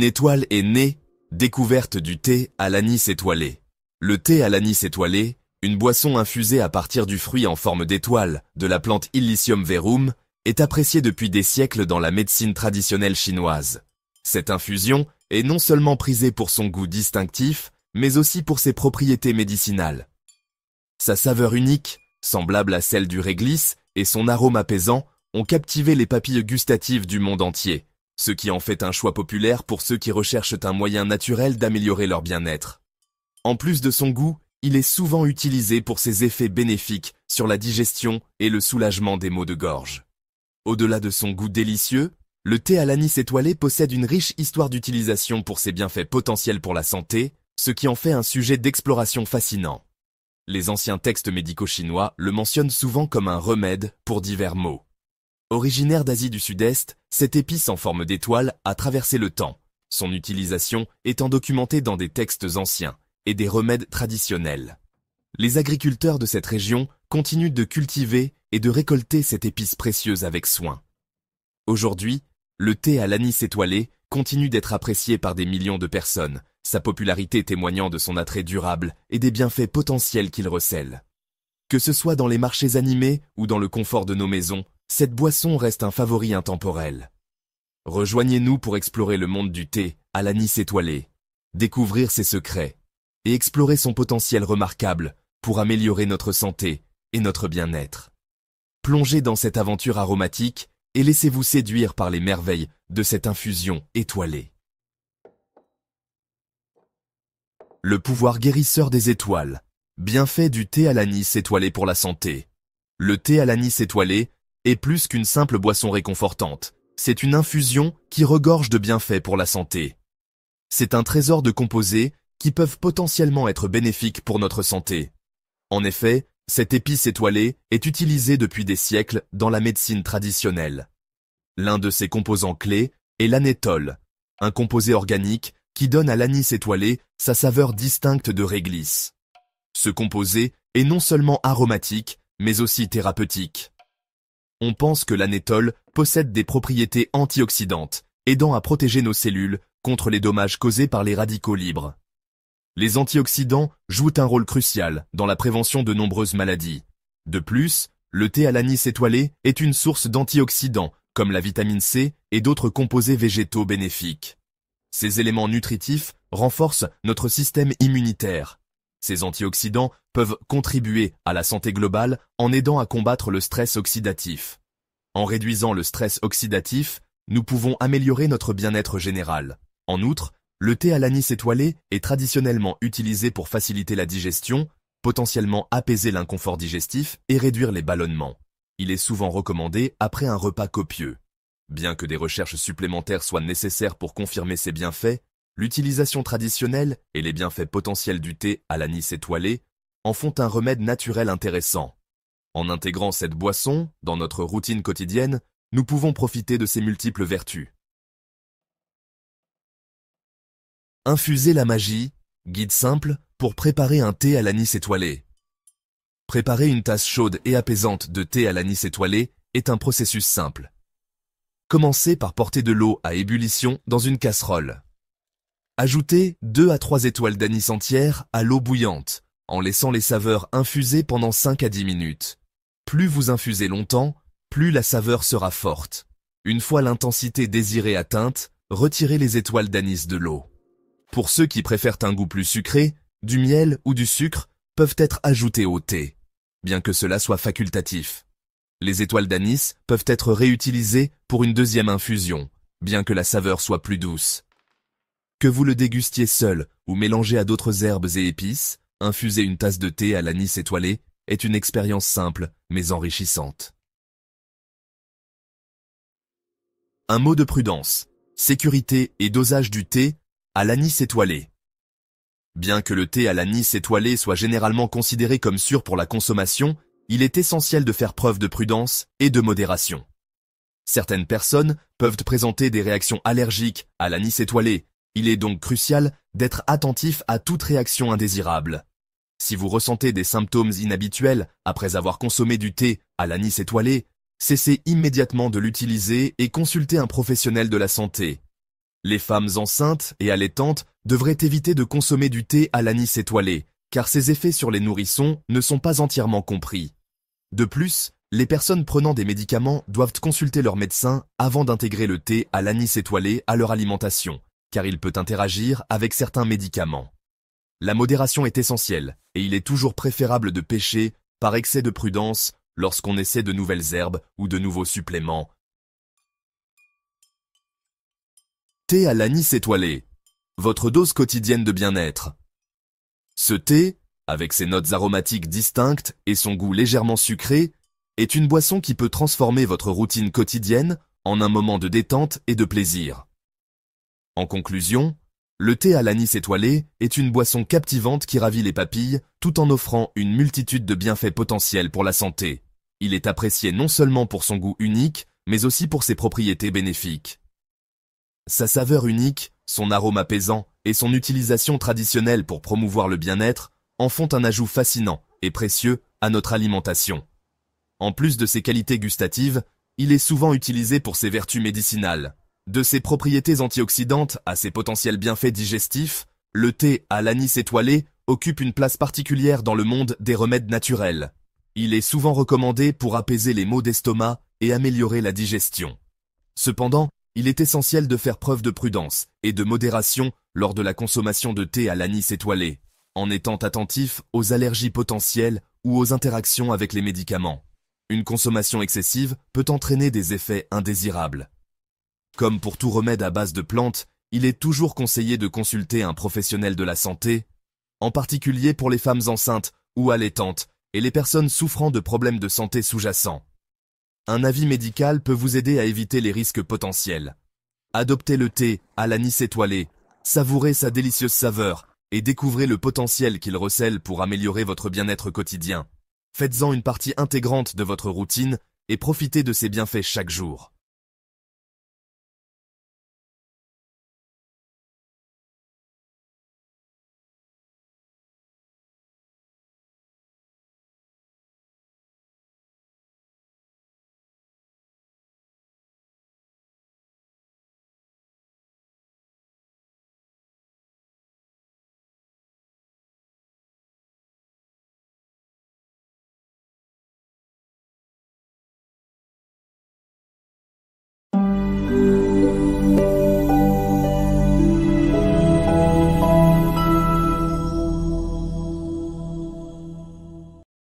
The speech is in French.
étoile est née, découverte du thé à l'anis étoilé. Le thé à l'anis étoilé, une boisson infusée à partir du fruit en forme d'étoile de la plante Illicium verum, est appréciée depuis des siècles dans la médecine traditionnelle chinoise. Cette infusion est non seulement prisée pour son goût distinctif, mais aussi pour ses propriétés médicinales. Sa saveur unique, semblable à celle du réglisse, et son arôme apaisant ont captivé les papilles gustatives du monde entier, ce qui en fait un choix populaire pour ceux qui recherchent un moyen naturel d'améliorer leur bien-être. En plus de son goût, il est souvent utilisé pour ses effets bénéfiques sur la digestion et le soulagement des maux de gorge. Au-delà de son goût délicieux, le thé à l'anis étoilé possède une riche histoire d'utilisation pour ses bienfaits potentiels pour la santé, ce qui en fait un sujet d'exploration fascinant. Les anciens textes médicaux chinois le mentionnent souvent comme un remède pour divers maux. Originaire d'Asie du Sud-Est, cette épice en forme d'étoile a traversé le temps, son utilisation étant documentée dans des textes anciens et des remèdes traditionnels. Les agriculteurs de cette région continuent de cultiver et de récolter cette épice précieuse avec soin. Aujourd'hui, le thé à l'anis étoilé continue d'être apprécié par des millions de personnes, sa popularité témoignant de son attrait durable et des bienfaits potentiels qu'il recèle. Que ce soit dans les marchés animés ou dans le confort de nos maisons, cette boisson reste un favori intemporel. Rejoignez-nous pour explorer le monde du thé à l'anis étoilé, découvrir ses secrets et explorer son potentiel remarquable pour améliorer notre santé et notre bien-être. Plongez dans cette aventure aromatique et laissez-vous séduire par les merveilles de cette infusion étoilée. Le pouvoir guérisseur des étoiles. Bienfait du thé à l'anis étoilé pour la santé. Le thé à l'anis étoilé est plus qu'une simple boisson réconfortante. C'est une infusion qui regorge de bienfaits pour la santé. C'est un trésor de composés qui peuvent potentiellement être bénéfiques pour notre santé. En effet, cette épice étoilée est utilisée depuis des siècles dans la médecine traditionnelle. L'un de ses composants clés est l'anétole, un composé organique qui donne à l'anis étoilé sa saveur distincte de réglisse. Ce composé est non seulement aromatique, mais aussi thérapeutique. On pense que l'anétole possède des propriétés antioxydantes, aidant à protéger nos cellules contre les dommages causés par les radicaux libres. Les antioxydants jouent un rôle crucial dans la prévention de nombreuses maladies. De plus, le thé à l'anis étoilé est une source d'antioxydants, comme la vitamine C et d'autres composés végétaux bénéfiques. Ces éléments nutritifs renforcent notre système immunitaire. Ces antioxydants peuvent contribuer à la santé globale en aidant à combattre le stress oxydatif. En réduisant le stress oxydatif, nous pouvons améliorer notre bien-être général. En outre, le thé à l'anis étoilé est traditionnellement utilisé pour faciliter la digestion, potentiellement apaiser l'inconfort digestif et réduire les ballonnements. Il est souvent recommandé après un repas copieux. Bien que des recherches supplémentaires soient nécessaires pour confirmer ces bienfaits, l'utilisation traditionnelle et les bienfaits potentiels du thé à l'anis étoilé en font un remède naturel intéressant. En intégrant cette boisson dans notre routine quotidienne, nous pouvons profiter de ses multiples vertus. Infuser la magie, guide simple pour préparer un thé à l'anis étoilé. Préparer une tasse chaude et apaisante de thé à l'anis étoilé est un processus simple. Commencez par porter de l'eau à ébullition dans une casserole. Ajoutez 2 à 3 étoiles d'anis entières à l'eau bouillante, en laissant les saveurs infuser pendant 5 à 10 minutes. Plus vous infusez longtemps, plus la saveur sera forte. Une fois l'intensité désirée atteinte, retirez les étoiles d'anis de l'eau. Pour ceux qui préfèrent un goût plus sucré, du miel ou du sucre peuvent être ajoutés au thé, bien que cela soit facultatif. Les étoiles d'anis peuvent être réutilisées pour une deuxième infusion, bien que la saveur soit plus douce. Que vous le dégustiez seul ou mélangé à d'autres herbes et épices, infuser une tasse de thé à l'anis étoilé est une expérience simple mais enrichissante. Un mot de prudence, sécurité et dosage du thé à l'anis étoilé. Bien que le thé à l'anis étoilé soit généralement considéré comme sûr pour la consommation, il est essentiel de faire preuve de prudence et de modération. Certaines personnes peuvent présenter des réactions allergiques à l'anis étoilé. Il est donc crucial d'être attentif à toute réaction indésirable. Si vous ressentez des symptômes inhabituels après avoir consommé du thé à l'anis étoilé, cessez immédiatement de l'utiliser et consultez un professionnel de la santé. Les femmes enceintes et allaitantes devraient éviter de consommer du thé à l'anis étoilé, car ses effets sur les nourrissons ne sont pas entièrement compris. De plus, les personnes prenant des médicaments doivent consulter leur médecin avant d'intégrer le thé à l'anis étoilé à leur alimentation, car il peut interagir avec certains médicaments. La modération est essentielle, et il est toujours préférable de pêcher, par excès de prudence, lorsqu'on essaie de nouvelles herbes ou de nouveaux suppléments. Thé à l'anis étoilé. Votre dose quotidienne de bien-être. Ce thé, avec ses notes aromatiques distinctes et son goût légèrement sucré, est une boisson qui peut transformer votre routine quotidienne en un moment de détente et de plaisir. En conclusion, le thé à l'anis étoilé est une boisson captivante qui ravit les papilles tout en offrant une multitude de bienfaits potentiels pour la santé. Il est apprécié non seulement pour son goût unique, mais aussi pour ses propriétés bénéfiques. Sa saveur unique, son arôme apaisant et son utilisation traditionnelle pour promouvoir le bien-être en font un ajout fascinant et précieux à notre alimentation. En plus de ses qualités gustatives, il est souvent utilisé pour ses vertus médicinales. De ses propriétés antioxydantes à ses potentiels bienfaits digestifs, le thé à l'anis étoilé occupe une place particulière dans le monde des remèdes naturels. Il est souvent recommandé pour apaiser les maux d'estomac et améliorer la digestion. Cependant, il est essentiel de faire preuve de prudence et de modération lors de la consommation de thé à l'anis étoilé, en étant attentif aux allergies potentielles ou aux interactions avec les médicaments. Une consommation excessive peut entraîner des effets indésirables. Comme pour tout remède à base de plantes, il est toujours conseillé de consulter un professionnel de la santé, en particulier pour les femmes enceintes ou allaitantes et les personnes souffrant de problèmes de santé sous-jacents. Un avis médical peut vous aider à éviter les risques potentiels. Adoptez le thé à l'anis étoilé, savourez sa délicieuse saveur et découvrez le potentiel qu'il recèle pour améliorer votre bien-être quotidien. Faites-en une partie intégrante de votre routine et profitez de ses bienfaits chaque jour.